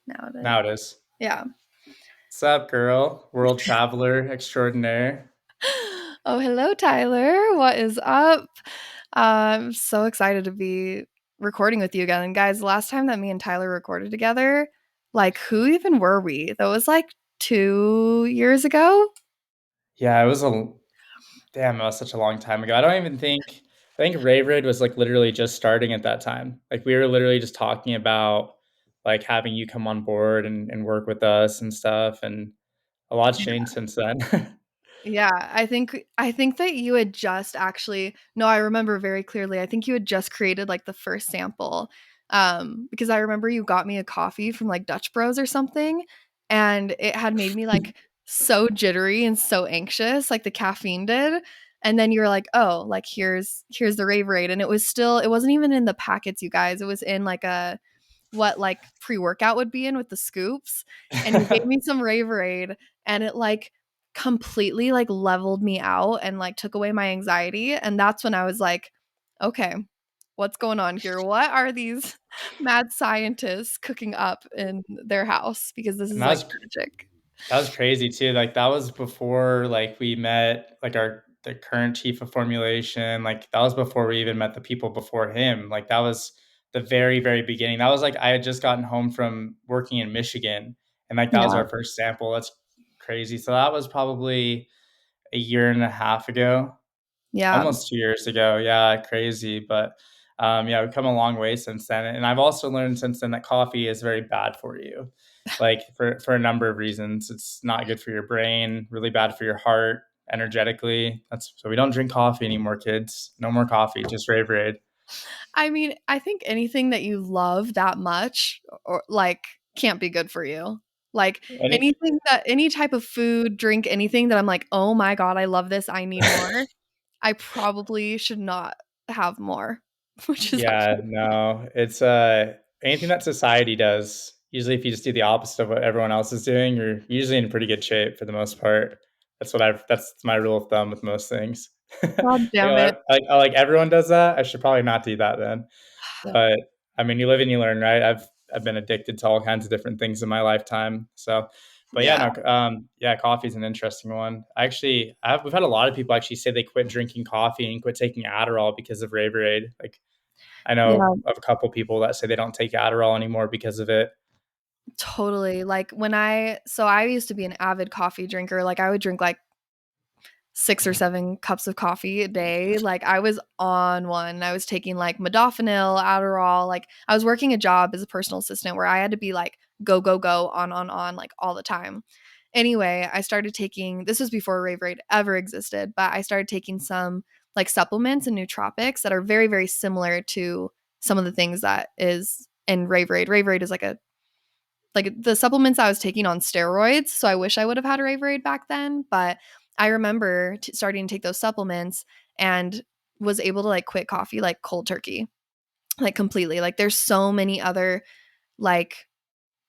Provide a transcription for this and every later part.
Now it is. Now it is. Yeah. What's up, girl? World traveler extraordinaire. Oh, hello, Tyler. What is up? I'm so excited to be recording with you again. And guys, the last time that me and Tyler recorded together, like, who even were we? That was like 2 years ago. Yeah, it was a damn. It was such a long time ago. I don't even think. I think Raveraide was like literally just starting at that time. Like we were literally just talking about like having you come on board and work with us and stuff. And a lot's changed since then. Yeah, I think that you had just actually no, I remember very clearly. I think you had just created like the first sample. Because I remember you got me a coffee from like Dutch Bros or something, and it had made me like so jittery and so anxious, like the caffeine did. And then you were like, "Oh, like here's the Raverade." And it wasn't even in the packets, you guys. It was in like a what like pre-workout would be in with the scoops, and you gave me some Raverade, and it like completely like leveled me out and like took away my anxiety, and that's when I was like, okay, what's going on here? What are these mad scientists cooking up in their house? Because this And is that like was magic. that was crazy too. Like that was before like we met like our the current chief of formulation. Like that was before we even met the people before him. Like that was the very, very beginning. That was like I had just gotten home from working in Michigan and like that was Yeah. our first sample. That's crazy. So that was probably a year and a half ago. Yeah. Almost 2 years ago. Yeah, crazy. But yeah, we've come a long way since then. And I've also learned since then that coffee is very bad for you. Like for a number of reasons. It's not good for your brain, really bad for your heart, energetically. That's so we don't drink coffee anymore, kids. No more coffee, just Rave Raid. I mean, I think anything that you love that much or like can't be good for you. Like Any any type of food, drink, anything that I'm like, "Oh my god, I love this. I need more." I probably should not have more, which is Yeah, actually no. It's anything that society does. Usually if you just do the opposite of what everyone else is doing, you're usually in pretty good shape for the most part. That's my rule of thumb with most things. god Like, damn it. like everyone does that. I should probably not do that then. But I mean, you live and you learn, right? I've been addicted to all kinds of different things in my lifetime. So, but yeah, Yeah. no, yeah, coffee is an interesting one. We've had a lot of people actually say they quit drinking coffee and quit taking Adderall because of Raverade. Like, I know Yeah, of a couple people that say they don't take Adderall anymore because of it. totally. Like I used to be an avid coffee drinker. Like I would drink like 6 or 7 cups of coffee a day. Like I was on one. I was taking like modafinil, Adderall. Like I was working a job as a personal assistant where I had to be like go go go on like all the time. Anyway, I started taking this was before Rave Raid ever existed, but I started taking some like supplements and nootropics that are very very similar to some of the things that is in Rave Raid. Rave Raid is like the supplements I was taking on steroids. So I wish I would have had a Raverade back then. But I remember starting to take those supplements and was able to like quit coffee like cold turkey, like completely. Like there's so many other like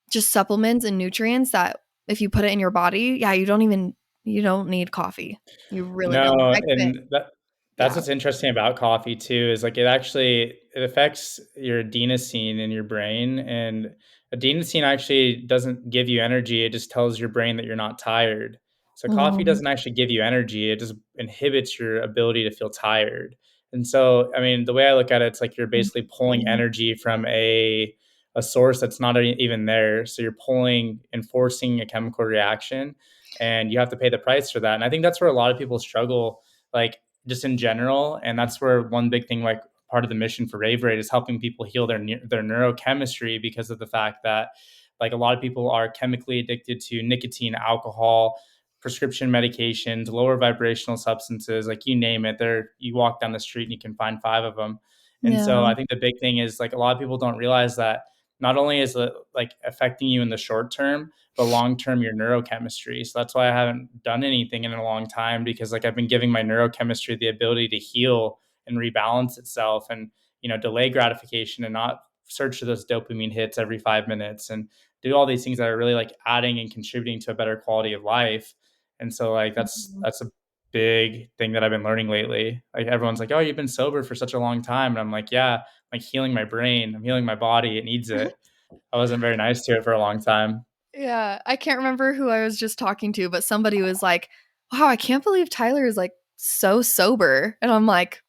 just supplements and nutrients that if you put it in your body, yeah, you don't need coffee. You really don't. No, I quit. and that's Yeah. what's interesting about coffee too, is like it affects your adenosine in your brain. And adenosine actually doesn't give you energy, it just tells your brain that you're not tired. So coffee Mhm. doesn't actually give you energy, it just inhibits your ability to feel tired. And so, I mean, the way I look at it, it's like you're basically pulling Interesting. energy from a source that's not even there. So you're pulling and forcing a chemical reaction, and you have to pay the price for that. And I think that's where a lot of people struggle, like just in general. And that's where one big thing, like part of the mission for Rave Raid, is helping people heal their neurochemistry, because of the fact that like a lot of people are chemically addicted to nicotine, alcohol, prescription medications, lower vibrational substances, like you name it. There, you walk down the street and you can find 5 of them. And so Yeah. I think the big thing is like a lot of people don't realize that not only is it like affecting you in the short term, but long term your neurochemistry. So that's why I haven't done anything in a long time, because like I've been giving my neurochemistry the ability to heal and rebalance itself, and delay gratification and not search for those dopamine hits every 5 minutes, and do all these things that are really like adding and contributing to a better quality of life. And so like Mhm. that's a big thing that I've been learning lately. Like everyone's like, "Oh, you've been sober for such a long time." And I'm like, "Yeah, I'm like healing my brain. I'm healing my body. It needs it." I wasn't very nice to it for a long time. Yeah, I can't remember who I was just talking to, but somebody was like, "Wow, I can't believe Tyler is like so sober." And I'm like,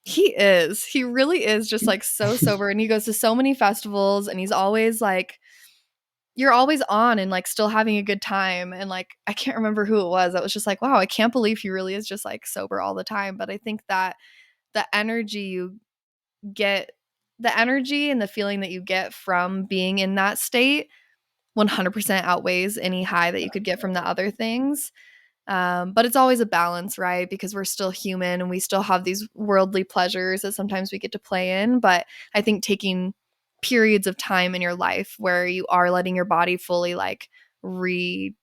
"He is. He really is just like so sober and he goes to so many festivals and he's always like you're always on and like still having a good time." And like I can't remember who it was. I was just like, "Wow, I can't believe he really is just like sober all the time." But I think that the energy you get the energy and the feeling that you get from being in that state 100% outweighs any high that you could get from the other things. But it's always a balance, right? Because we're still human and we still have these worldly pleasures that sometimes we get to play in. But I think taking periods of time in your life where you are letting your body fully like re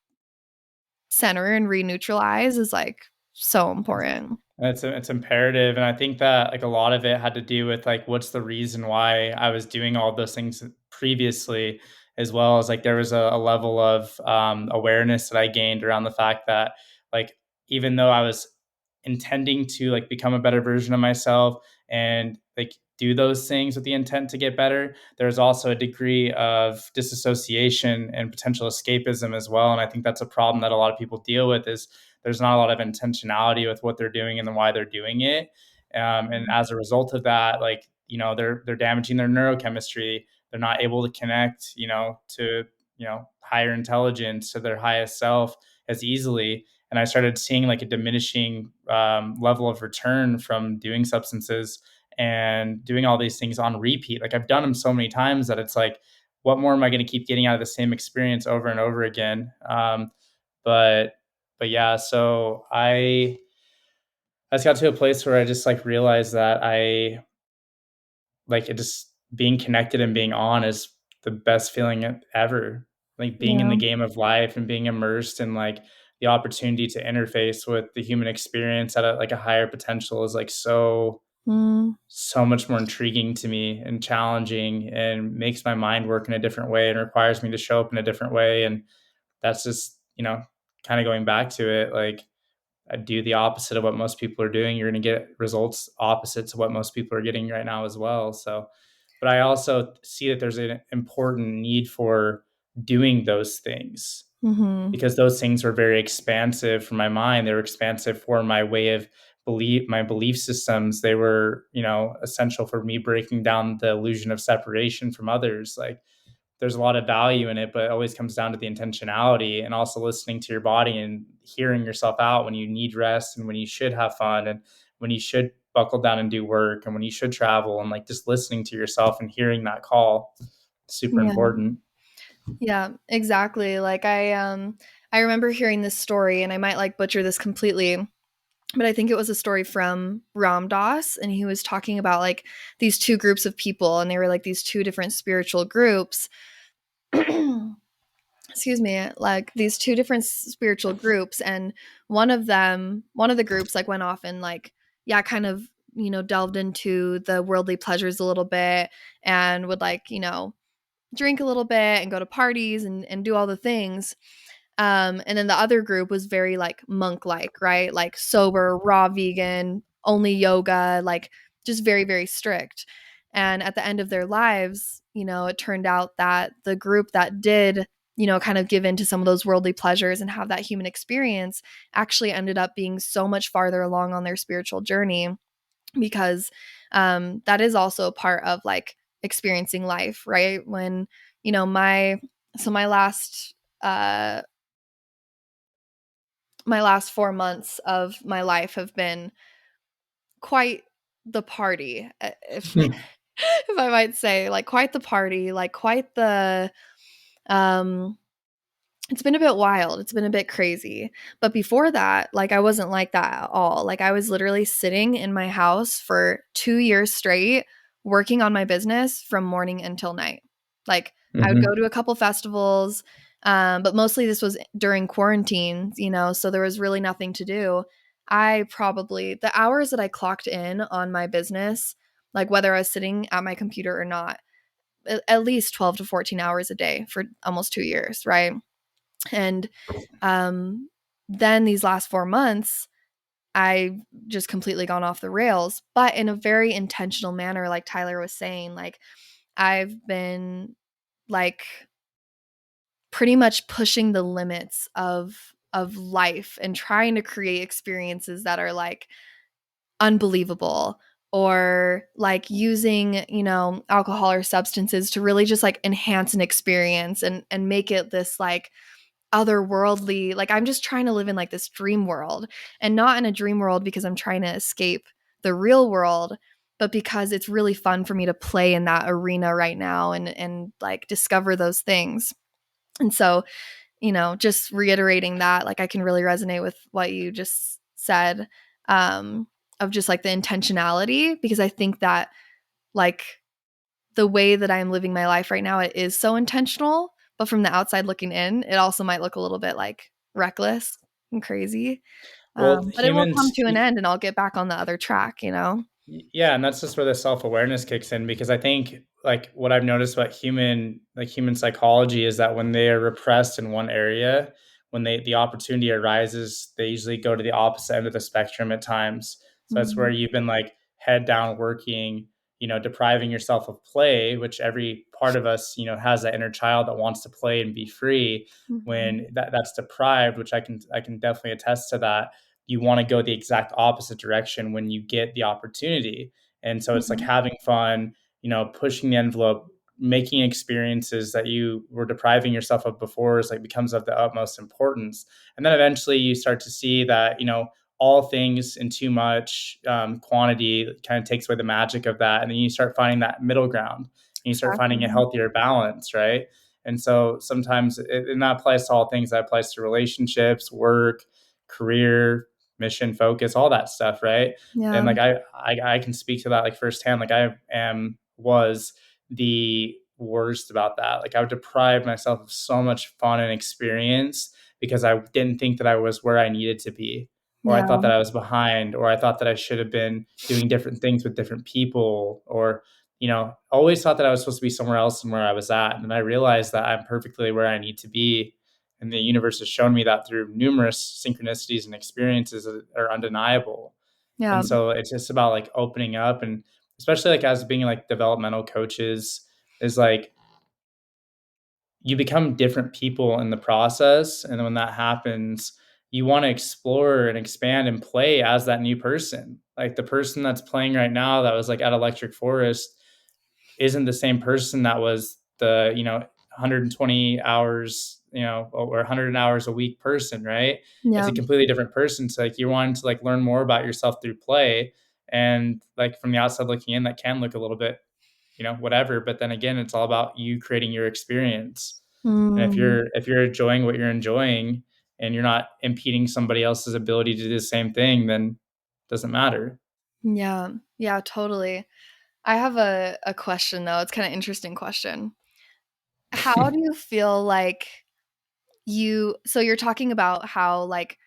center and re neutralize is like so important. It's imperative, and I think that like a lot of it had to do with like what's the reason why I was doing all those things previously, as well as like there was a level of awareness that I gained around the fact that like even though I was intending to like become a better version of myself and like do those things with the intent to get better, there's also a degree of disassociation and potential escapism as well. And I think that's a problem that a lot of people deal with is there's not a lot of intentionality with what they're doing and then why they're doing it. And as a result of that, like, you know, they're damaging their neurochemistry. They're not able to connect, you know, to, you know, higher intelligence, to their highest self as easily. And I started seeing like a diminishing level of return from doing substances and doing all these things on repeat. Like I've done them so many times that it's like, what more am I going to keep getting out of the same experience over and over again? But but yeah, so I just got to a place where I just like realized that I like it just being connected and being on is the best feeling ever. Like being in Yeah. the game of life and being immersed in like the opportunity to interface with the human experience at a, like a higher potential is like Mm, so much more intriguing to me and challenging and makes my mind work in a different way and requires me to show up in a different way. And that's just, you know, kind of going back to it, like do the opposite of what most people are doing, you're going to get results opposite to what most people are getting right now as well. So, but I also see that there's an important need for doing those things mhm. because those things were very expansive for my mind. They were expansive for my way of my belief systems. They were, you know, essential for me breaking down the illusion of separation from others. Like there's a lot of value in it, but it always comes down to the intentionality and also listening to your body and hearing yourself out when you need rest and when you should have fun and when you should buckle down and do work and when you should travel and like just listening to yourself and hearing that call. Super Yeah. important. Yeah, exactly. Like I remember hearing this story and I might like butcher this completely, but I think it was a story from Ram Dass and he was talking about like these two groups of people and they were like these two different spiritual groups. Excuse me, like these two different spiritual groups and one of the groups like went off and like yeah, kind of, you know, delved into the worldly pleasures a little bit and would like, you know, drink a little bit and go to parties and do all the things. And then the other group was very like monk like, right? Like sober, raw vegan, only yoga, like just very, very strict. And at the end of their lives, you know, it turned out that the group that did, you know, kind of give in to some of those worldly pleasures and have that human experience actually ended up being so much farther along on their spiritual journey because that is also a part of like experiencing life, right? When, you know, uh my last 4 months of my life have been quite the party, if if I might say, like quite the party, like quite the um it's been a bit wild. It's been a bit crazy. But before that, like I wasn't like that at all. Like I was literally sitting in my house for 2 years straight working on my business from morning until night. Like I would go Mm-hmm. to a couple festivals, but mostly this was during quarantine, you know, so there was really nothing to do. I probably the hours that I clocked in on my business, like whether I was sitting at my computer or not, at least 12 to 14 hours a day for almost 2 years, right? And um, then these last 4 months, I just completely gone off the rails, but in a very intentional manner, like Tyler was saying. Like I've been like pretty much pushing the limits of life and trying to create experiences that are like unbelievable, or like using, alcohol or substances to really just like enhance an experience and make it this like otherworldly, like I'm just trying to live in like this dream world, and not in a dream world because I'm trying to escape the real world, but because it's really fun for me to play in that arena right now and like discover those things. And so, just reiterating that, like I can really resonate with what you just said, um, of just like the intentionality, because I think that like the way that I'm living my life right now, it is so intentional, but from the outside looking in, it also might look a little bit like reckless and crazy. Well, But it will come humans, to an end and I'll get back on the other track, you know? yeah, and that's just where the self-awareness kicks in, because I think like what I've noticed about human psychology is that when they are repressed in one area, when the opportunity arises, they usually go to the opposite end of the spectrum at times. So that's where Mhm. you've been like head down working, depriving yourself of play, which every part of us, has that inner child that wants to play and be free. When Mhm. that's deprived, which I can definitely attest to that, you want to go the exact opposite direction when you get the opportunity. And so it's like Mhm. having fun, pushing the envelope, making experiences that you were depriving yourself of before is like becomes of the utmost importance. And then eventually you start to see that, all things in too much quantity kind of takes away the magic of that. And then you start finding that middle ground and you start finding a Exactly. healthier balance, right? And so sometimes, and that applies to all things, that applies to relationships, work, career, mission, focus, all that stuff, right? And Yeah. like I can speak to that like firsthand. Like I am was the worst about that. Like I would deprive myself of so much fun and experience because I didn't think that I was where I needed to be, or I Yeah. thought that I was behind, or I thought that I should have been doing different things with different people, or always thought that I was supposed to be somewhere else than where I was at. And I realized that I'm perfectly where I need to be, and the universe has shown me that through numerous synchronicities and experiences that are undeniable. Yeah. And so it's just about like opening up, and especially like as being like developmental coaches is like you become different people in the process. And when that happens, you want to explore and expand and play as that new person. Like the person that's playing right now that was like at Electric Forest isn't the same person that was the 120 hours or 100 hours a week person, right? It's Yeah. a completely different person. So like you're wanting to like learn more about yourself through play, and like from the outside looking in, that can look a little bit whatever, but then again, it's all about you creating your experience. And if Mm. you're enjoying what you're enjoying and you're not impeding somebody else's ability to do the same thing, then it doesn't matter. Yeah. Yeah, totally. I have a question though. It's kind of interesting question. How do you feel like you're talking about how like,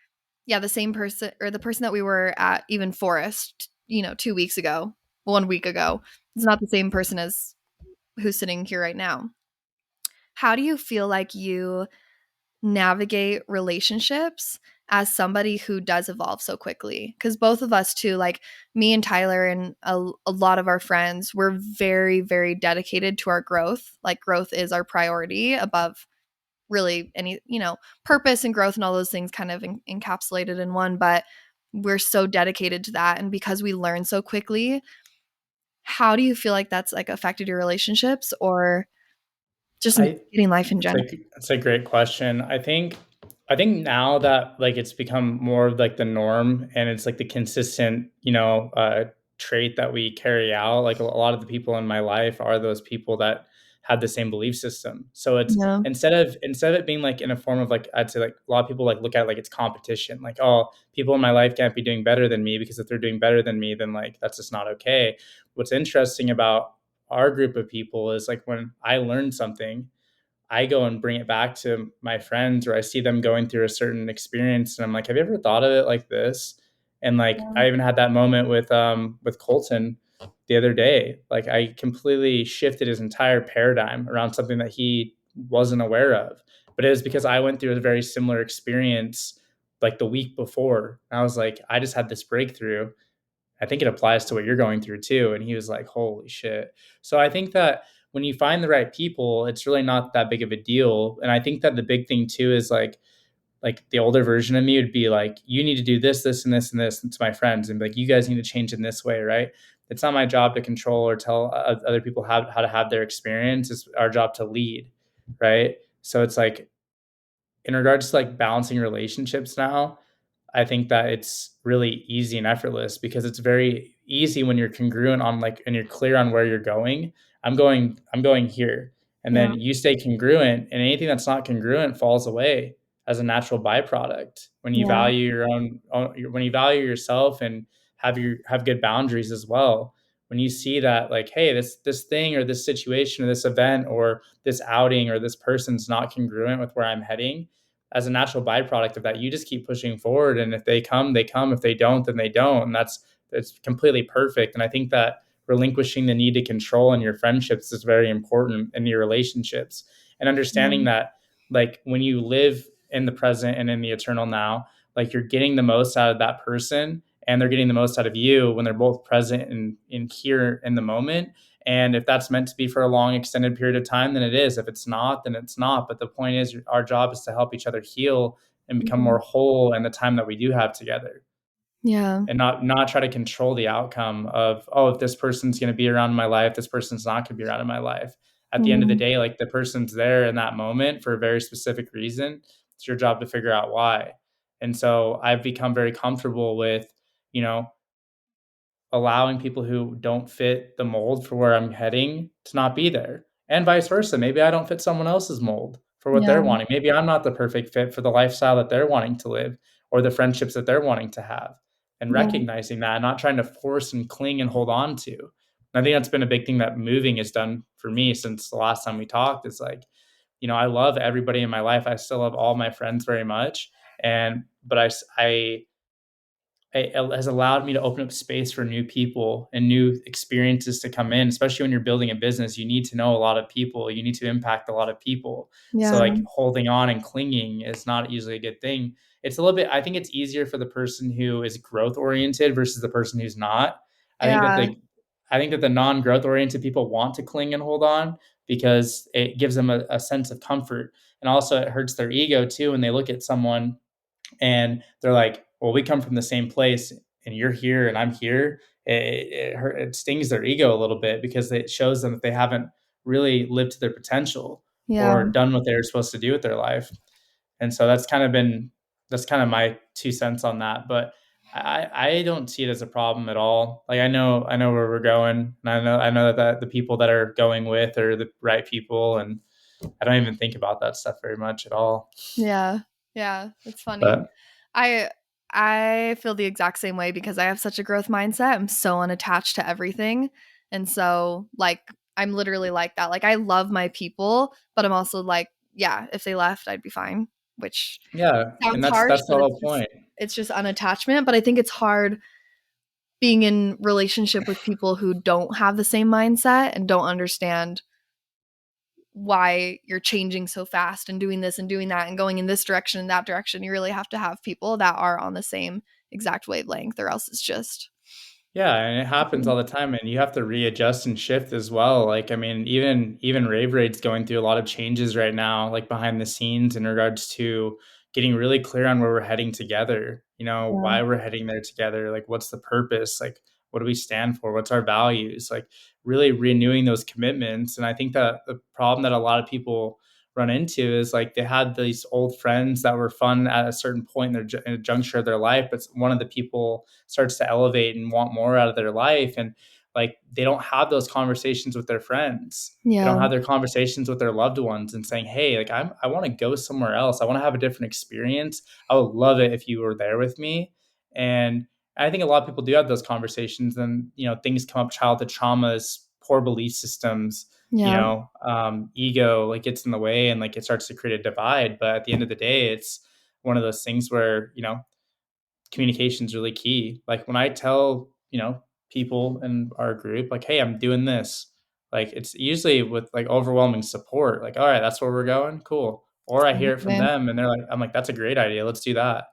yeah, the same person or the person that we were at even Forest, 2 weeks ago, 1 week ago, is not the same person as who's sitting here right now. How do you feel like you navigate relationships as somebody who does evolve so quickly? Because both of us too, like me and Tyler and a lot of our friends, we're very very dedicated to our growth. Like growth is our priority above really any, purpose and growth and all those things kind of encapsulated in one. But we're so dedicated to that, and because we learn so quickly, how do you feel like that's like affected your relationships or just I navigating life in general? That's a great question. I think now that like it's become more of like the norm, and it's like the consistent, trait that we carry out. Like a lot of the people in my life are those people that have the same belief system. So it's Yeah. instead of it being like in a form of like, I'd say like a lot of people like look at it like it's competition. Like, oh, people in my life can't be doing better than me, because if they're doing better than me, then like that's just not okay. What's interesting about our group of people is like when I learn something, I go and bring it back to my friends, or I see them going through a certain experience and I'm like, have you ever thought of it like this? And like Yeah. I even had that moment with Colton the other day. Like I completely shifted his entire paradigm around something that he wasn't aware of. But it was because I went through a very similar experience like the week before. And I was like, I just had this breakthrough. I think it applies to what you're going through too. And he was like, holy shit. So I think that when you find the right people, it's really not that big of a deal. And I think that the big thing too is like the older version of me would be like, you need to do this, this, and this, and this to my friends, and be like, you guys need to change in this way, right? It's not my job to control or tell other people how to have their experience. It's our job to lead, right? So it's like, in regards to like balancing relationships now, I think that it's really easy and effortless because it's very easy when you're congruent on like and you're clear on where you're going. I'm going here. And Yeah. then you stay congruent and anything that's not congruent falls away as a natural byproduct. When you Yeah. value when you value yourself and have good boundaries as well. When you see that like, hey, this thing or this situation or this event or this outing or this person's not congruent with where I'm heading, as a natural byproduct of that, you just keep pushing forward. And if they come, they come. If they don't, then they don't. And it's completely perfect. And I think that relinquishing the need to control in your friendships is very important in your relationships. And understanding Mm. that, like, when you live in the present and in the eternal now, like, you're getting the most out of that person and they're getting the most out of you when they're both present and in here in the moment. And if that's meant to be for a long, extended period of time, then it is. If it's not, then it's not. But the point is, our job is to help each other heal and become Mhm. more whole in the time that we do have together, Yeah. and not try to control the outcome of, oh, if this person's going to be around in my life, this person's not going to be around in my life. At the end of the Mhm. day, like, the person's there in that moment for a very specific reason. It's your job to figure out why. And so I've become very comfortable with, you know, allowing people who don't fit the mold for where I'm heading to not be there. And vice versa. Maybe I don't fit someone else's mold for what they're Yeah. wanting. Maybe I'm not the perfect fit for the lifestyle that they're wanting to live or the friendships that they're wanting to have. And Yeah. recognizing that, not trying to force and cling and hold on to. And I think that's been a big thing that moving has done for me since the last time we talked. Is like, I love everybody in my life. I still love all my friends very much. And, but it has allowed me to open up space for new people and new experiences to come in. Especially when you're building a business, you need to know a lot of people, you need to impact a lot of people. So, Yeah. like, holding on and clinging is not usually a good thing. It's a little bit, I think it's easier for the person who is growth oriented versus the person who's not. i think that Yeah. the I think that the non-growth oriented people want to cling and hold on because it gives them a sense of comfort. And also it hurts their ego too when they look at someone and they're like, well, we come from the same place and you're here and I'm here. It stings their ego a little bit because it shows them that they haven't really lived to their potential Yeah. or done what they were supposed to do with their life. And so that's kind of my 2 cents on that. But I don't see it as a problem at all. Like, I know where we're going, and I know that the people that are going with are the right people, and I don't even think about that stuff very much at all. Yeah. Yeah. It's funny. But I I feel the exact same way because I have such a growth mindset. I'm so unattached to everything. And so like I'm literally like that. Like I love my people, but I'm also like, yeah, if they left, I'd be fine, which yeah, and sounds that's harsh, that's the but whole point. it's just unattachment, but I think it's hard being in relationship with people who don't have the same mindset and don't understand why you're changing so fast and doing this and doing that and going in this direction and that direction. You really have to have people that are on the same exact wavelength, or else it's just Yeah, and it happens all the time, and you have to readjust and shift as well. Like, I mean, even Raveraide's going through a lot of changes right now, like behind the scenes in regards to getting really clear on where we're heading together. yeah, Why we're heading there together. Like, what's the purpose? Like, what do we stand for? What's our values? Like, really renewing those commitments. And I think that the problem that a lot of people run into is like they had these old friends that were fun at a certain point in in a juncture of their life, but one of the people starts to elevate and want more out of their life, and like they don't have those conversations with their friends. They yeah, don't have their conversations with their loved ones and saying, hey, like, I want to go somewhere else, I want to have a different experience, I would love it if you were there with me. And I think a lot of people do have those conversations, and things come up, childhood traumas, poor belief systems, yeah, ego like gets in the way, and like it starts to create a divide. But at the end of the day, it's one of those things where communication is really key. Like, when I tell, people in our group, like, hey, I'm doing this, like, it's usually with like overwhelming support. Like, all right, that's where we're going. Cool. Or I hear it from okay. them and they're like, I'm like, that's a great idea. Let's do that.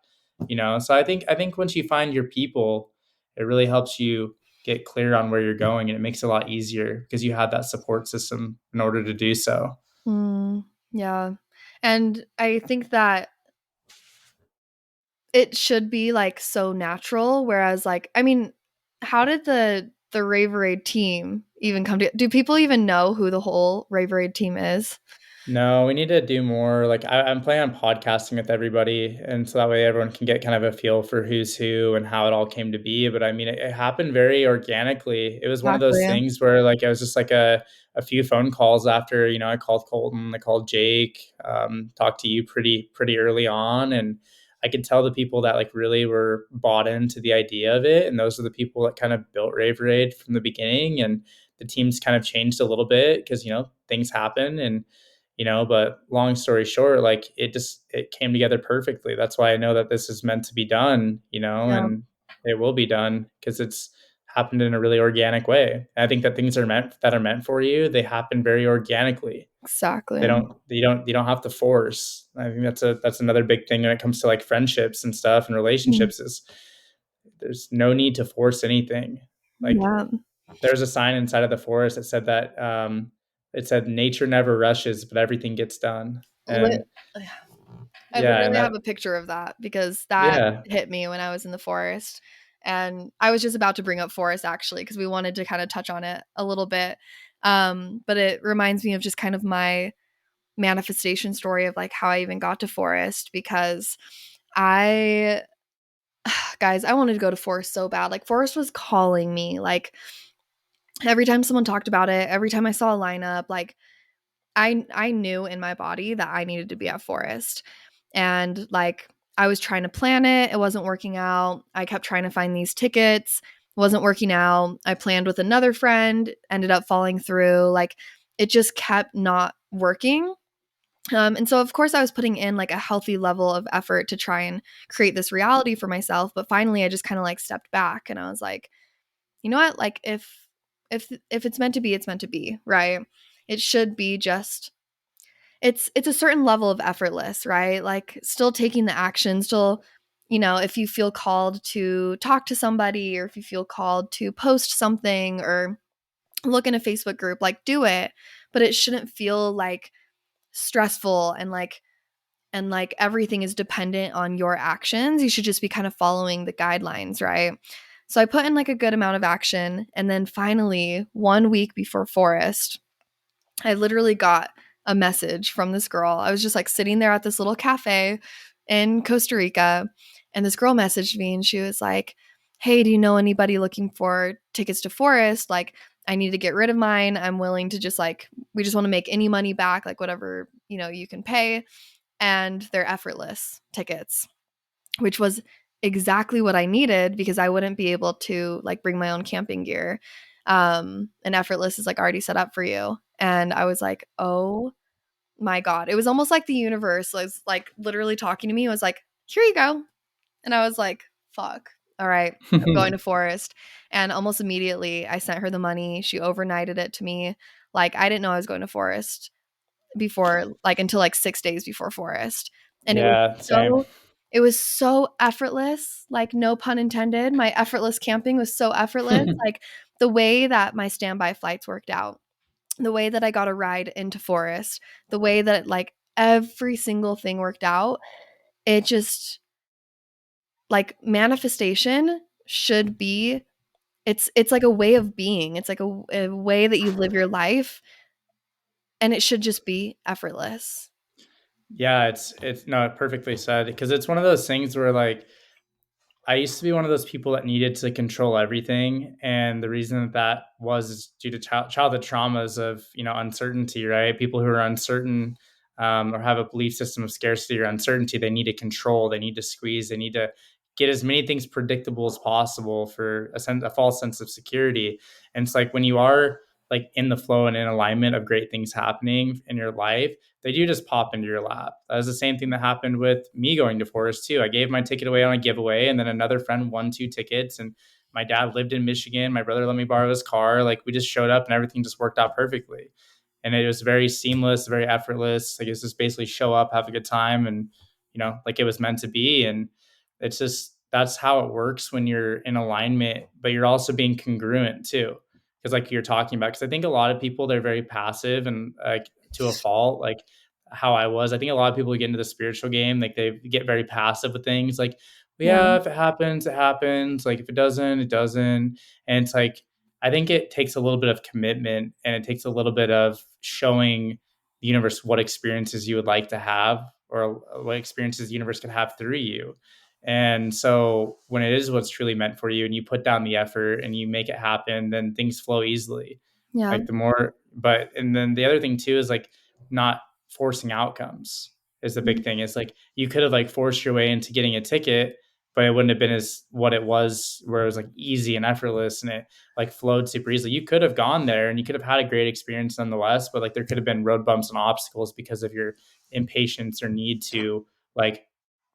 So I think once you find your people, it really helps you. get clear on where you're going, and it makes it a lot easier because you have that support system in order to do so. Mm, yeah. And I think that it should be, like, so natural, whereas, like, I mean, how did the Raveraide team even come to do people even know who the whole Raveraide team is? No, we need to do more. Like I'm planning on podcasting with everybody, and so that way everyone can get kind of a feel for who's who and how it all came to be. But I mean, it happened very organically. It was one of those Exactly. things where like it was just like a few phone calls after I called Colton, I called Jake, talked to you pretty early on, and I could tell the people that like really were bought into the idea of it, and those are the people that kind of built Rave Raid from the beginning. And the team's kind of changed a little bit because things happen, and but long story short, like it came together perfectly. That's why I know that this is meant to be done, Yeah, and it will be done because it's happened in a really organic way. And I think that things are meant for you, they happen very organically. They exactly. don't you don't have to force. I think that's another big thing when it comes to like friendships and stuff and Mm, relationships is there's no need to force anything. Like yeah. there's a sign inside of the forest that said that it said nature never rushes, but everything gets done. Lit And I yeah, and literally have that a picture of that because that yeah. hit me when I was in the forest. And I was just about to bring up forest actually because we wanted to kind of touch on it a little bit. But it reminds me of just kind of my manifestation story of like how I even got to forest because I guys, I wanted to go to forest so bad. Like forest was calling me. Like every time someone talked about it, every time I saw a lineup, like I knew in my body that I needed to be at forest. And like I was trying to plan it, it wasn't working out. I kept trying to find these tickets, wasn't working out. I planned with another friend, ended up falling through. Like it just kept not working. And so, of course, I was putting in like a healthy level of effort to try and create this reality for myself. But finally, I just kind of like stepped back and I was like, you know what? Like, if it's meant to be, it's meant to be, right? It should be just it's a certain level of effortless, right? Like still taking the action, still, if you feel called to talk to somebody or if you feel called to post something or look in a Facebook group, like do it, but it shouldn't feel like stressful and like everything is dependent on your actions. You should just be kind of following the guidelines, right? So I put in like a good amount of action and then finally 1 week before Forest, I literally got a message from this girl. I was just like sitting there at this little cafe in Costa Rica, and this girl messaged me and she was like, "Hey, do you know anybody looking for tickets to Forest? Like, I need to get rid of mine. I'm willing to just like, we just want to make any money back, like whatever, you can pay. And they're effortless tickets, which was exactly what I needed because I wouldn't be able to like bring my own camping gear. And effortless is like already set up for you. And I was like, oh my God. It was almost like the universe was like literally talking to me. It was like, here you go. And I was like, fuck. All right. I'm going to Forest. And almost immediately I sent her the money. She overnighted it to me. Like I didn't know I was going to Forest before like until like 6 days before Forest. And Yeah, same. it was so effortless, like no pun intended. My effortless camping was so effortless. Like the way that my standby flights worked out, the way that I got a ride into Forest, the way that like every single thing worked out, it just like manifestation should be it's like a way of being. It's like a way that you live your life and it should just be effortless. Yeah, it's no, perfectly said because it's one of those things where like I used to be one of those people that needed to control everything, and the reason that was is due to childhood traumas of uncertainty. Right, people who are uncertain or have a belief system of scarcity or uncertainty, they need to control, they need to squeeze, they need to get as many things predictable as possible for a false sense of security. And it's like when you are like in the flow and in alignment of great things happening in your life, they do just pop into your lap. That was the same thing that happened with me going to Forest too. I gave my ticket away on a giveaway, and then another friend won 2 tickets. And my dad lived in Michigan. My brother let me borrow his car. Like we just showed up, and everything just worked out perfectly. And it was very seamless, very effortless. Like it was just basically show up, have a good time, and like it was meant to be. And it's just that's how it works when you're in alignment, but you're also being congruent too. Because like you're talking about, because I think a lot of people, they're very passive and like to a fault, like how I was. I think a lot of people who get into the spiritual game, like they get very passive with things. Like, Yeah. yeah, if it happens, it happens. Like if it doesn't, it doesn't. And it's like I think it takes a little bit of commitment and it takes a little bit of showing the universe what experiences you would like to have or what experiences the universe could have through you. And so when it is what's truly meant for you and you put down the effort and you make it happen, then things flow easily. Yeah. Like the more, but, and then the other thing too is like not forcing outcomes is the big Mm. thing. It's like you could have like forced your way into getting a ticket, but it wouldn't have been as what it was, where it was like easy and effortless and it like flowed super easily. You could have gone there and you could have had a great experience nonetheless, but like there could have been road bumps and obstacles because of your impatience or need to like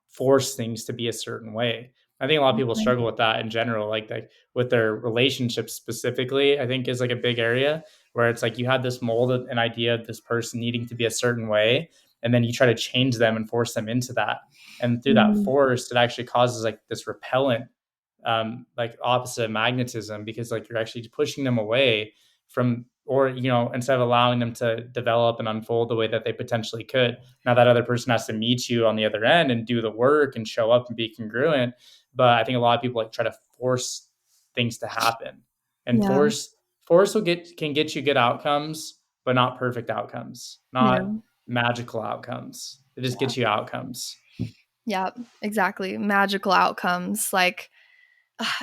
force things to be a certain way. I think a lot of people Definitely. struggle with that in general, like with their relationships specifically, I think is like a big area where it's like you had this mold, an idea of this person needing to be a certain way, and then you try to change them and force them into that. And through that Mm. force, it actually causes like this repellent, like opposite magnetism, because like you're actually pushing them away from, or instead of allowing them to develop and unfold the way that they potentially could. Now that other person has to meet you on the other end and do the work and show up and be congruent. But I think a lot of people like try to force things to happen, and Yeah. force can get you good outcomes, but not perfect outcomes, not Yeah. magical outcomes. It just Yeah. gets you outcomes. Yeah. Exactly. Magical outcomes. Like,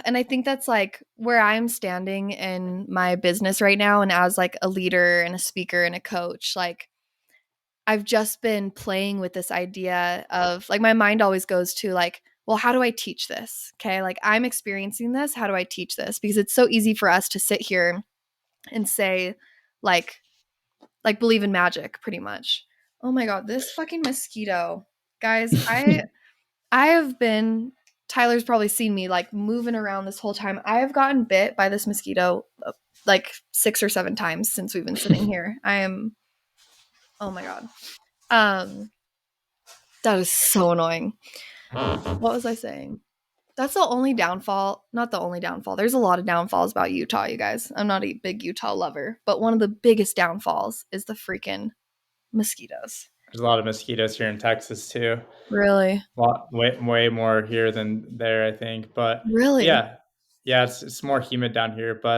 and I think that's like where I'm standing in my business right now. And as like a leader and a speaker and a coach, like I've just been playing with this idea of like my mind always goes to like, well, how do I teach this? Okay. Like I'm experiencing this. How do I teach this? Because it's so easy for us to sit here and say, like, believe in magic pretty much. Oh my God, this fucking mosquito. Guys, I have been Tyler's probably seen me like moving around this whole time. I have gotten bit by this mosquito like 6 or 7 times since we've been sitting here. I am oh my God. Um that is so annoying. What was I saying? That's the only downfall, not the only downfall. There's a lot of downfalls about Utah, you guys. I'm not a big Utah lover, but one of the biggest downfalls is the freaking mosquitoes. There's a lot of mosquitoes here in Texas too. Really? Way more here than there, I think. But Really? yeah, it's more humid down here. Oh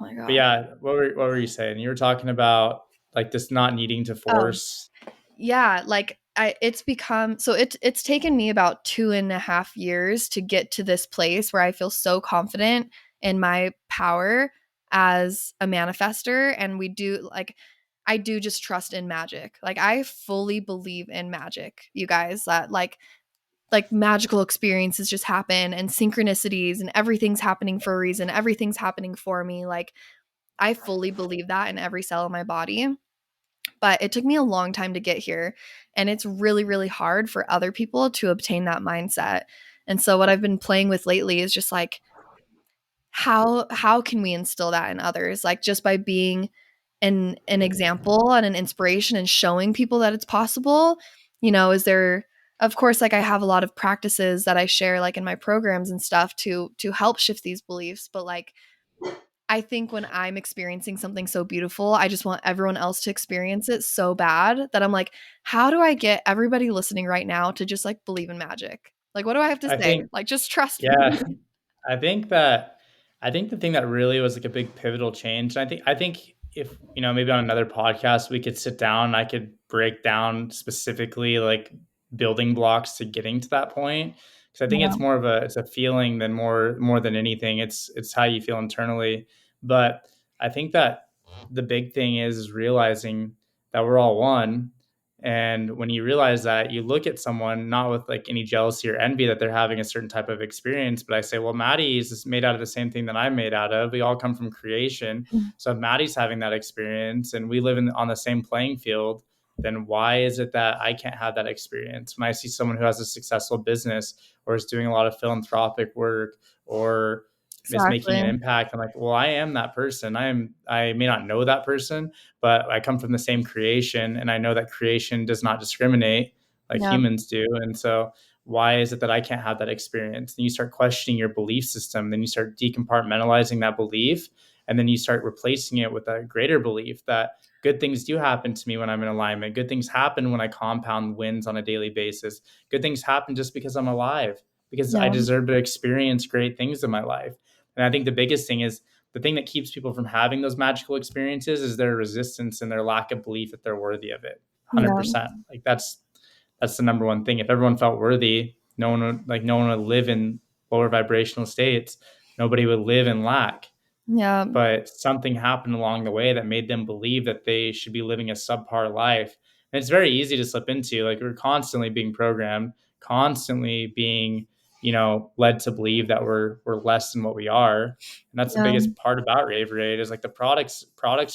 my But God. yeah, what were you saying? You were talking about like just not needing to Oh, force. yeah, like it's become so it's taken me about 2.5 years to get to this place where I feel so confident in my power as a manifester. And we do like I do just trust in magic. Like I fully believe in magic, you guys, that like magical experiences just happen and synchronicities and everything's happening for a reason. Everything's happening for me. Like I fully believe that in every cell of my body. But it took me a long time to get here. And it's really, really hard for other people to obtain that mindset. And so what I've been playing with lately is just like, how can we instill that in others? Like just by being an example and an inspiration and showing people that it's possible. Is there of course like I have a lot of practices that I share like in my programs and stuff to help shift these beliefs, but like I think when I'm experiencing something so beautiful, I just want everyone else to experience it so bad that I'm like, how do I get everybody listening right now to just like believe in magic? Like, what do I have to I say? think Like, just trust yeah, me. I think that I think the thing that really was like a big pivotal change. I think if maybe on another podcast we could sit down, and I could break down specifically like building blocks to getting to that point, because I think Yeah. it's more of it's a feeling than more than anything. It's how you feel internally. But I think that the big thing is realizing that we're all one. And when you realize that, you look at someone not with like any jealousy or envy that they're having a certain type of experience, but I say, well, Maddie is made out of the same thing that I'm made out of. We all come from creation. So if Maddie's having that experience and we live on the same playing field, then why is it that I can't have that experience? When I see someone who has a successful business or is doing a lot of philanthropic work or is making Exactly. an impact, I'm like, well, I am that person. I may not know that person, but I come from the same creation and I know that creation does not discriminate like Yeah. humans do. And so why is it that I can't have that experience? And you start questioning your belief system. Then you start decompartmentalizing that belief. And then you start replacing it with a greater belief that good things do happen to me when I'm in alignment. Good things happen when I compound wins on a daily basis. Good things happen just because I'm alive, because I Yeah. deserve to experience great things in my life. And I think the biggest thing is the thing that keeps people from having those magical experiences is their resistance and their lack of belief that they're worthy of it. Yeah. 100%. Like that's the number one thing. If everyone felt worthy, no one would live in lower vibrational states. Nobody would live in lack. Yeah. But something happened along the way that made them believe that they should be living a subpar life. And it's very easy to slip into. Like, we're constantly being programmed, constantly being, led to believe that we're less than what we are. And that's the Yeah. biggest part about Raveraide is like the products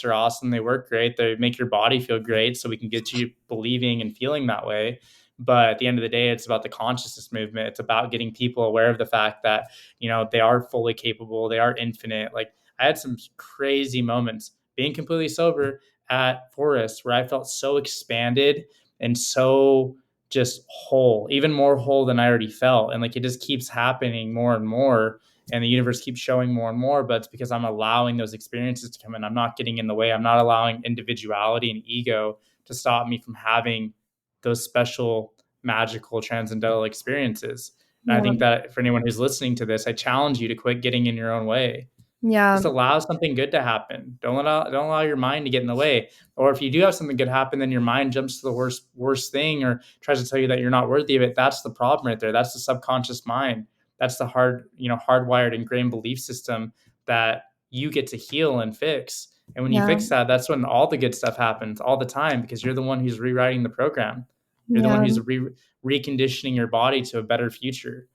are awesome. They work great. They make your body feel great. So we can get you believing and feeling that way. But at the end of the day, it's about the consciousness movement. It's about getting people aware of the fact that, they are fully capable. They are infinite. Like, I had some crazy moments being completely sober at Forest where I felt so expanded and so just whole, even more whole than I already felt. And like, it just keeps happening more and more. And the universe keeps showing more and more, but it's because I'm allowing those experiences to come in. I'm not getting in the way. I'm not allowing individuality and ego to stop me from having those special, magical, transcendental experiences. And I Yeah. think that for anyone who's listening to this, I challenge you to quit getting in your own way. Yeah. Just allow something good to happen. Don't allow your mind to get in the way. Or if you do have something good happen, then your mind jumps to the worst thing or tries to tell you that you're not worthy of it. That's the problem right there. That's the subconscious mind. That's the hardwired ingrained belief system that you get to heal and fix. And when you Yeah. fix that, that's when all the good stuff happens all the time, because you're the one who's rewriting the program. You're the one Yeah. who's reconditioning your body to a better future,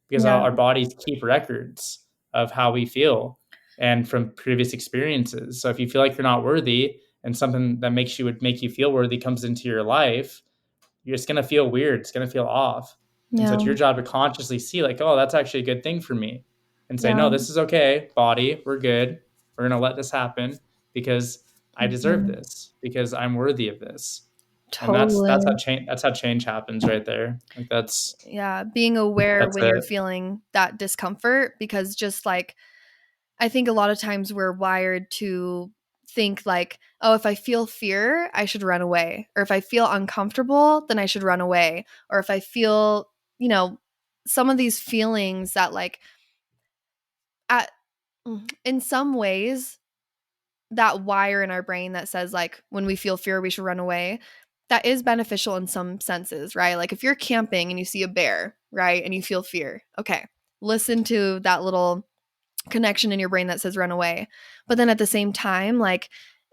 because Yeah. our bodies keep records of how we feel and from previous experiences. So if you feel like you're not worthy and something that would make you feel worthy comes into your life, you're just gonna feel weird. It's gonna feel off. And so Yeah. it's your job to consciously see, like, oh, that's actually a good thing for me. And say, Yeah. no, this is okay, body, we're good. We're gonna let this happen because I deserve Mhm. this, because I'm worthy of this. And Totally. that's how change happens right there. Like Yeah, being aware that's when it. you're feeling that discomfort, because just like I think a lot of times we're wired to think like, oh, if I feel fear, I should run away. Or if I feel uncomfortable, then I should run away. Or if I feel, you know, some of these feelings that like at in some ways that wire in our brain that says like when we feel fear we should run away, that is beneficial in some senses, right? Like if you're camping and you see a bear, right, and you feel fear, okay, listen to that little connection in your brain that says run away. But then at the same time, like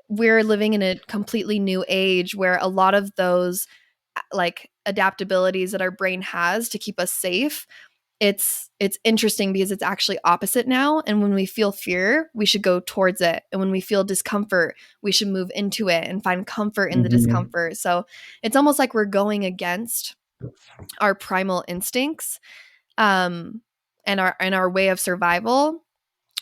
we're living in a completely new age where a lot of those like adaptabilities that our brain has to keep us safe, it's interesting because it's actually opposite now. And when we feel fear we should go towards it, and when we feel discomfort we should move into it and find comfort in the Mhm. discomfort. So it's almost like we're going against our primal instincts, um and our way of survival.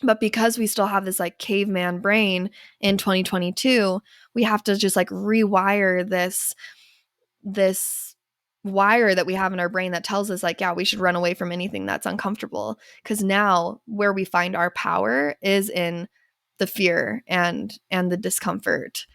But because we still have this like caveman brain in 2022, we have to just like rewire this wire that we have in our brain that tells us like, yeah, we should run away from anything that's uncomfortable, because now where we find our power is in the fear and the discomfort.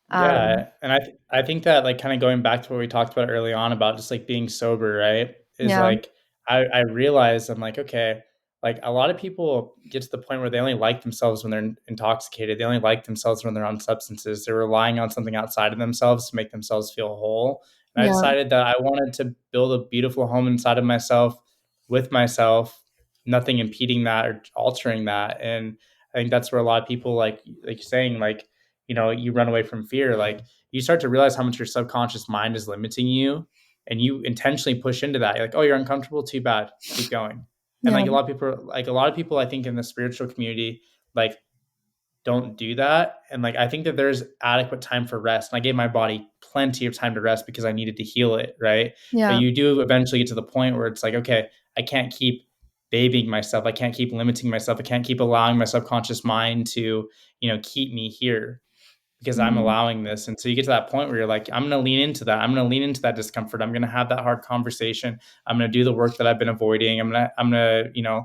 um Yeah, and I think that, like, kind of going back to what we talked about early on about just like being sober, right? Is yeah. like I realized I'm like, okay, like a lot of people get to the point where they only like themselves when they're intoxicated. They only like themselves when they're on substances. They're relying on something outside of themselves to make themselves feel whole. And I Yeah. decided that I wanted to build a beautiful home inside of myself with myself, nothing impeding that or altering that. And I think that's where a lot of people like you're saying, like, you run away from fear. Like, you start to realize how much your subconscious mind is limiting you, and you intentionally push into that. You're like, oh, you're uncomfortable, too bad, keep going. And Yeah. like a lot of people I think in the spiritual community, like, don't do that. And like, I think that there's adequate time for rest, and I gave my body plenty of time to rest because I needed to heal it, right? But Yeah. you do eventually get to the point where it's like, okay, I can't keep babying myself, I can't keep limiting myself, I can't keep allowing my subconscious mind to keep me here, because I'm Mhm. allowing this. And so you get to that point where you're like, I'm going to lean into that. I'm going to lean into that discomfort. I'm going to have that hard conversation. I'm going to do the work that I've been avoiding. I'm going to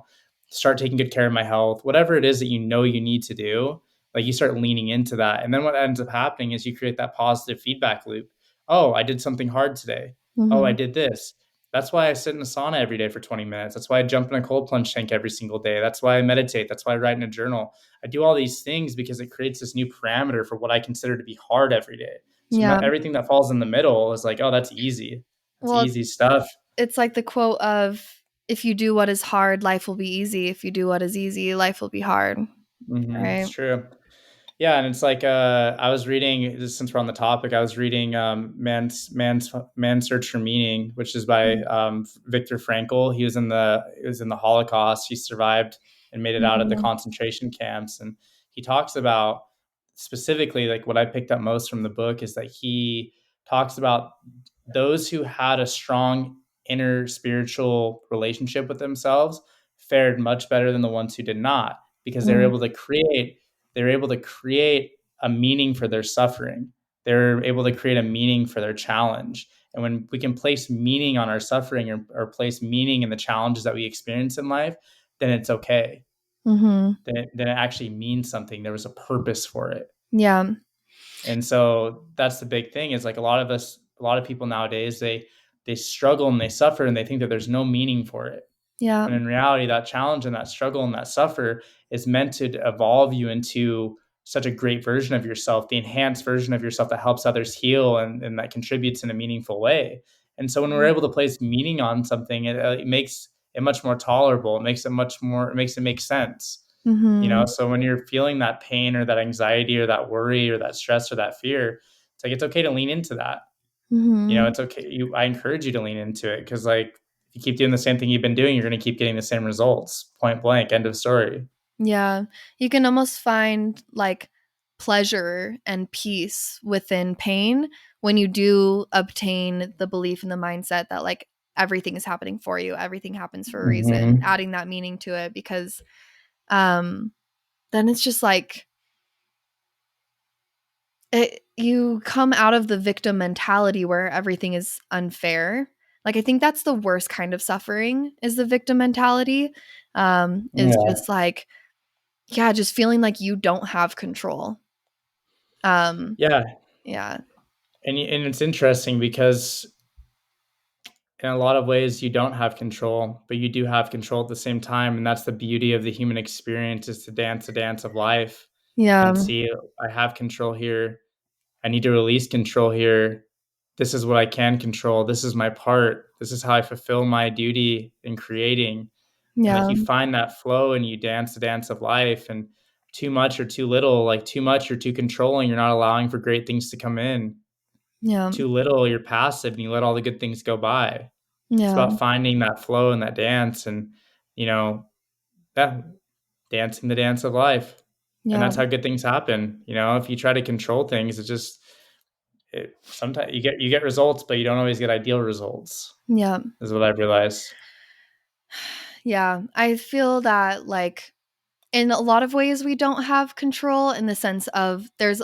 start taking good care of my health, whatever it is that you need to do. Like you start leaning into that. And then what ends up happening is you create that positive feedback loop. Oh, I did something hard today. Oh, I Mhm. did this. That's why I sit in the sauna every day for 20 minutes. That's why I jump in a cold plunge tank every single day. That's why I meditate. That's why I write in a journal. I do all these things because it creates this new parameter for what I consider to be hard every day. So Yeah. everything that falls in the middle is like, oh, that's easy. That's Well, easy stuff. it's like the quote of, if you do what is hard, life will be easy. If you do what is easy, life will be hard. It's Right? true. Yeah, and it's like I was reading, just since we're on the topic, I was reading Man's Search for Meaning, which is by Viktor Frankl. He was in the Holocaust. He survived and made it out of the Mhm. concentration camps, and he talks about specifically, like what I picked up most from the book is that he talks about those who had a strong inner spiritual relationship with themselves fared much better than the ones who did not, because Mhm. they're able to create a meaning for their suffering. They're able to create a meaning for their challenge. And when we can place meaning on our suffering, or place meaning in the challenges that we experience in life, then it's okay. Mhm. Then it actually means something. There was a purpose for it. Yeah. And so that's the big thing, is like a lot of people nowadays, they struggle and they suffer and they think that there's no meaning for it. Yeah. When in reality, that challenge and that struggle and that suffer is meant to evolve you into such a great version of yourself, the enhanced version of yourself that helps others heal, and that contributes in a meaningful way. And so when we're able to place meaning on something, it makes it much more tolerable. It makes it make sense. Mhm. So when you're feeling that pain or that anxiety or that worry or that stress or that fear, it's like, it's okay to lean into that. Mhm. It's okay. I encourage you to lean into it, because like if you keep doing the same thing you've been doing, you're going to keep getting the same results. Point blank. End of story. Yeah. You can almost find like pleasure and peace within pain when you do obtain the belief and the mindset that like everything is happening for you. Everything happens for a reason. Mm-hmm. Adding that meaning to it, because um then it's just like you come out of the victim mentality where everything is unfair. Like I think that's the worst kind of suffering, is the victim mentality. Is Yeah, just like, yeah, just feeling like you don't have control. Um, yeah, yeah. and it's interesting because in a lot of ways you don't have control, but you do have control at the same time, and that's the beauty of the human experience, is to dance the dance of life and Yeah. see, I have control here. I need to release control here. This is what I can control. This is my part. This is how I fulfill my duty in creating. And like Yeah. you find that flow and you dance the dance of life, and too much or too little, like too much you're too controlling, you're not allowing for great things to come in. Yeah. Too little, you're passive and you let all the good things go by. It's Yeah. about finding that flow and that dance, and you know, that dancing the dance of life. And Yeah. that's how good things happen. If you try to control things, sometimes you get results, but you don't always get ideal results, Yeah. is what I've realized. Yeah. I feel that like in a lot of ways we don't have control, in the sense of there's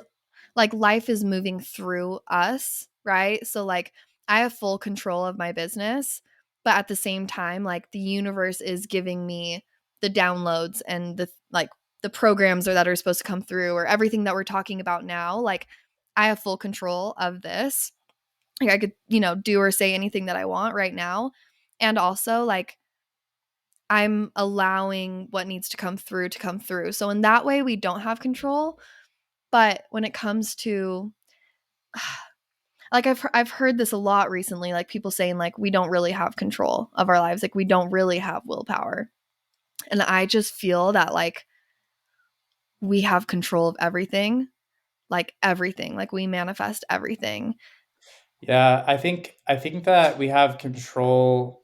like life is moving through us, right? So like I have full control of my business, but at the same time like the universe is giving me the downloads and the like the programs or that are supposed to come through, or everything that we're talking about now. Like I have full control of this. Like I could, do or say anything that I want right now. And also like I'm allowing what needs to come through to come through. So in that way we don't have control. But when it comes to like I've heard this a lot recently, like people saying like we don't really have control of our lives, like we don't really have willpower. And I just feel that like we have control of everything, like we manifest everything. Yeah, I think that we have control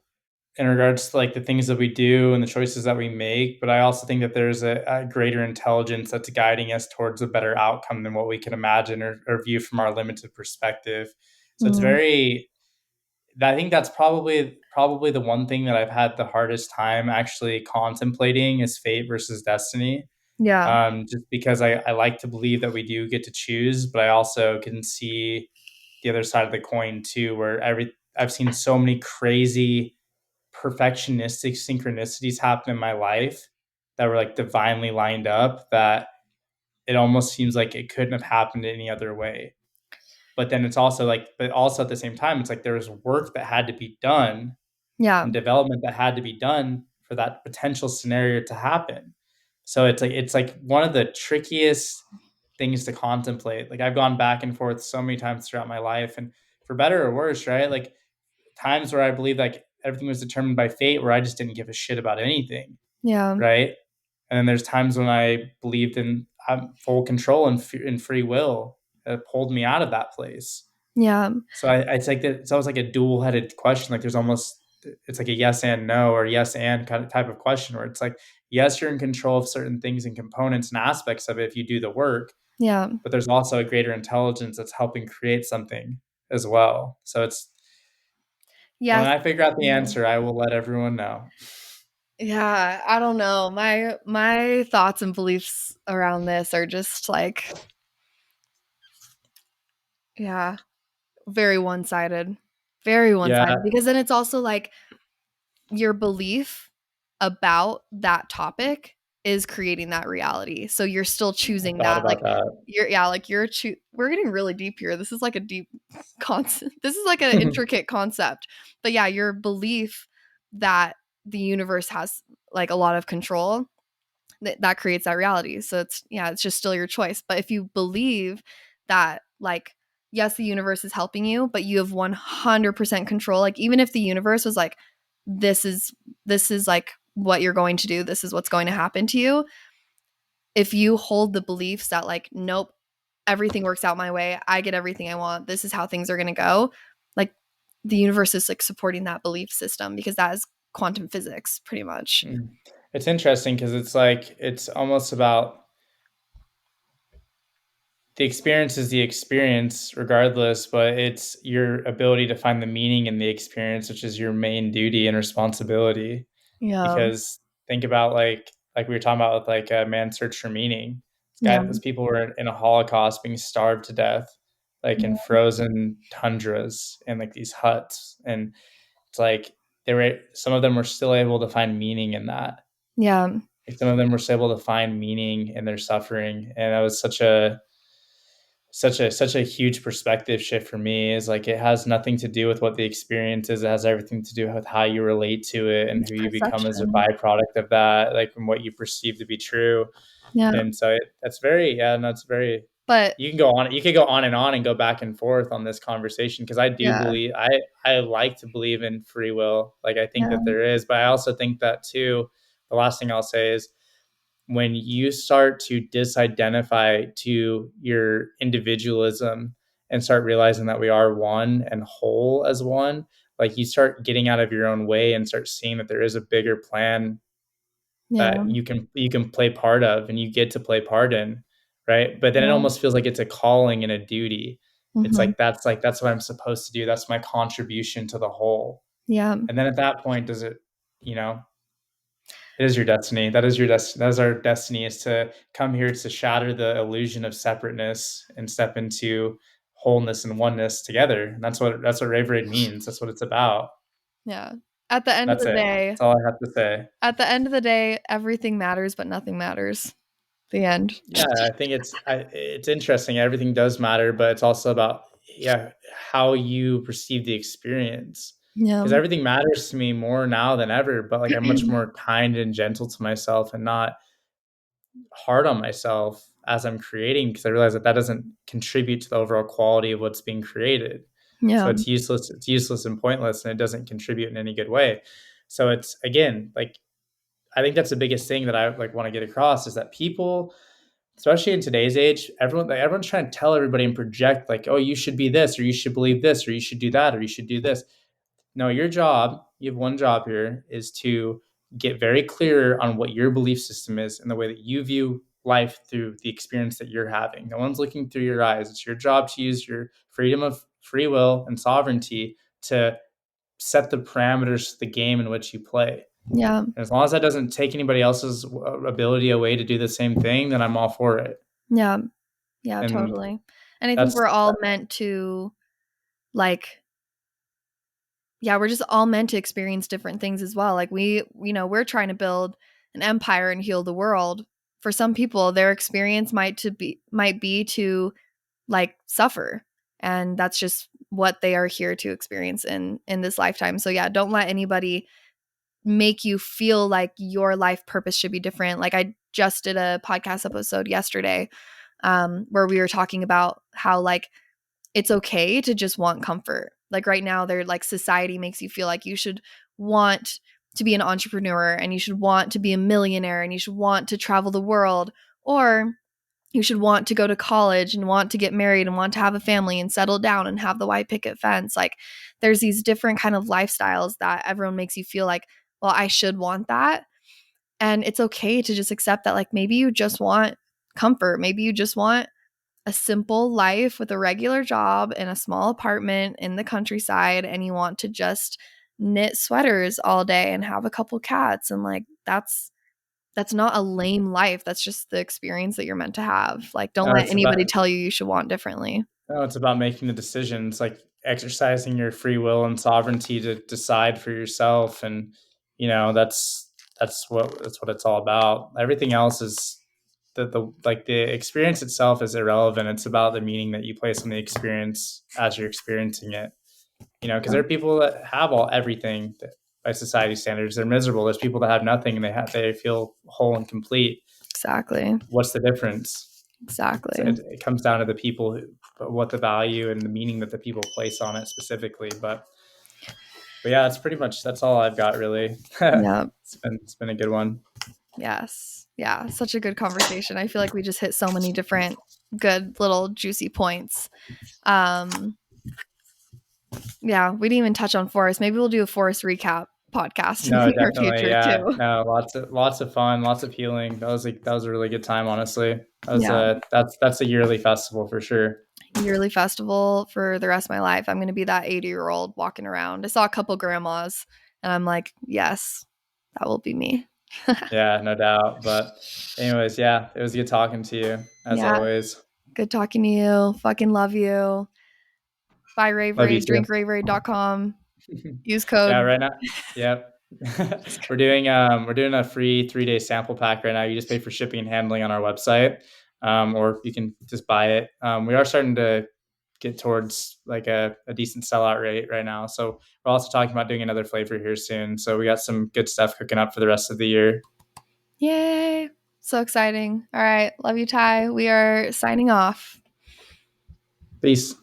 in regards to like the things that we do and the choices that we make, but I also think that there's a greater intelligence that's guiding us towards a better outcome than what we can imagine, or view from our limited perspective. So it's Mm, very I think that's probably the one thing that I've had the hardest time actually contemplating, is fate versus destiny. Yeah. Just because I like to believe that we do get to choose, but I also can see the other side of the coin too, where I've seen so many crazy perfectionistic synchronicities happen in my life that were like divinely lined up that it almost seems like it couldn't have happened any other way. But then it's also like, but also at the same time, it's like there was work that had to be done Yeah. and development that had to be done for that potential scenario to happen. So it's like one of the trickiest things to contemplate. Like I've gone back and forth so many times throughout my life, and for better or worse, right? Like times where I believe like everything was determined by fate, where I just didn't give a shit about anything, Yeah. right? And then there's times when I believed in full control and free will that pulled me out of that place. Yeah. So it's like that. It's always like a dual-headed question. Like there's almost it's like a yes and no or yes and kind of type of question where it's like yes, you're in control of certain things and components and aspects of it if you do the work, Yeah. but there's also a greater intelligence that's helping create something as well. So it's when Yes. I figure out the Mhm. answer, I will let everyone know. Yeah, I don't know. My thoughts and beliefs around this are just like, yeah, very one-sided. Very Yeah, one-sided because then it's also like your belief about that topic is creating that reality. So you're still I choosing thought that. about Like that. we're getting really deep here. This is like a deep concept. This is like an intricate concept. But yeah, your belief that the universe has like a lot of control that creates that reality. So it's yeah, it's just still your choice. But if you believe that like yes, the universe is helping you, but you have 100% control, like even if the universe was like this is this is like what you're going to do, this is what's going to happen to you. If you hold the beliefs that like nope, everything works out my way, I get everything I want, this is how things are going to go, like the universe is like supporting that belief system because that is quantum physics pretty much. Mm. It's interesting because it's like it's almost about the experience is the experience regardless, but it's your ability to find the meaning in the experience, which is your main duty and responsibility. Yeah. Because think about like we were talking about with like a man's search for meaning. Yeah. Those people were in a Holocaust being starved to death, like in Yeah. frozen tundras and like these huts. And it's like they were some of them were still able to find meaning in that. Yeah. Like some of them were still able to find meaning in their suffering. And that was such a huge perspective shift for me is like it has nothing to do with what the experience is. It has everything to do with how you relate to it and It's who you become as a perception. byproduct of that, like and what you perceive to be true. Yeah. And so that's very yeah, and that's very But you could go on and go back and forth on this conversation because I do yeah. believe I like to believe in free will. Like I think that Yeah. there is, but I also think that too, the last thing I'll say is when you start to disidentify to your individualism and start realizing that we are one and whole as one, like you start getting out of your own way and start seeing that there is a bigger plan Yeah. that you can play part of and you get to play part in, right? But then it Yeah. almost feels like it's a calling and a duty. It's Mhm. like that's what I'm supposed to do. That's my contribution to the whole. Yeah. And then at that point, does it, you know, it is your destiny. That is your destiny. That is our destiny is to come here to shatter the illusion of separateness and step into wholeness and oneness together. And that's what Raveraide means. That's what it's about. Yeah. At the end of That's the it. day That's all I have to say. at the end of the day, everything matters, but nothing matters. The end. Yeah, I think it's interesting. Everything does matter, but it's also about yeah how you perceive the experience. Yeah. Because everything matters to me more now than ever. But like I'm much more kind and gentle to myself and not hard on myself as I'm creating because I realize that that doesn't contribute to the overall quality of what's being created. So Yeah. it's useless. It's useless and pointless, and it doesn't contribute in any good way. So it's again like I think that's the biggest thing that I like want to get across is that people, especially in today's age, everyone's trying to tell everybody and project like, oh, you should be this, or you should believe this, or you should do that, or you should do this. No, your job, you have one job here, is to get very clear on what your belief system is and the way that you view life through the experience that you're having. No one's looking through your eyes. It's your job to use your freedom of free will and sovereignty to set the parameters to the game in which you play. Yeah. As long as that doesn't take anybody else's ability away to do the same thing, then I'm all for it. Yeah. Yeah, And totally. And I think that's we're all meant to like yeah, we're just all meant to experience different things as well. Like we're trying to build an empire and heal the world. For some people, their experience might be to like suffer. And that's just what they are here to experience in this lifetime. So yeah, don't let anybody make you feel like your life purpose should be different. Like I just did a podcast episode yesterday where we were talking about how like it's okay to just want comfort. Like right now, they're like society makes you feel like you should want to be an entrepreneur and you should want to be a millionaire and you should want to travel the world, or you should want to go to college and want to get married and want to have a family and settle down and have the white picket fence. Like there's these different kind of lifestyles that everyone makes you feel like, well, I should want that. And it's okay to just accept that like maybe you just want comfort. Maybe you just want a simple life with a regular job in a small apartment in the countryside and you want to just knit sweaters all day and have a couple cats and like that's not a lame life. That's just the experience that you're meant to have. Like don't no, let it's about anybody tell you you should want differently. no, it's about making the decisions, like exercising your free will and sovereignty to decide for yourself. And that's what it's all about. Everything else is the experience itself is irrelevant. It's about the meaning that you place on the experience as you're experiencing it. Because there are people that have everything by society standards. They're miserable. There's people that have nothing and they feel whole and complete. Exactly. What's the difference? So Exactly. it comes down to the people, what the value and the meaning that the people place on it specifically. But yeah, that's all I've got really. Yeah. It's been a good one. Yes. Yeah. Such a good conversation. I feel like we just hit so many different good little juicy points. Um, yeah, we didn't even touch on forest. Maybe we'll do a forest recap podcast in No, the near definitely, future yeah. too. No, lots of fun, lots of healing. That was a really good time, honestly. Yeah. That's a yearly festival for sure. Yearly festival for the rest of my life. I'm going to be that 80-year-old walking around. I saw a couple grandmas and I'm like, yes, that will be me. Yeah, no doubt. But anyways, yeah, it was good talking to you as Yeah. always. Good talking to you. Fucking love you. Bye, Love you Raveraide. too. Drinkraverade.com. Use Yeah, code. right now. Yep. We're doing a free 3-day sample pack right now. You just pay for shipping and handling on our website, or you can just buy it. We are starting to get towards like a decent sellout rate right now. So we're also talking about doing another flavor here soon. So we got some good stuff cooking up for the rest of the year. Yay. So exciting. All right. Love you, Ty. We are signing off. Peace.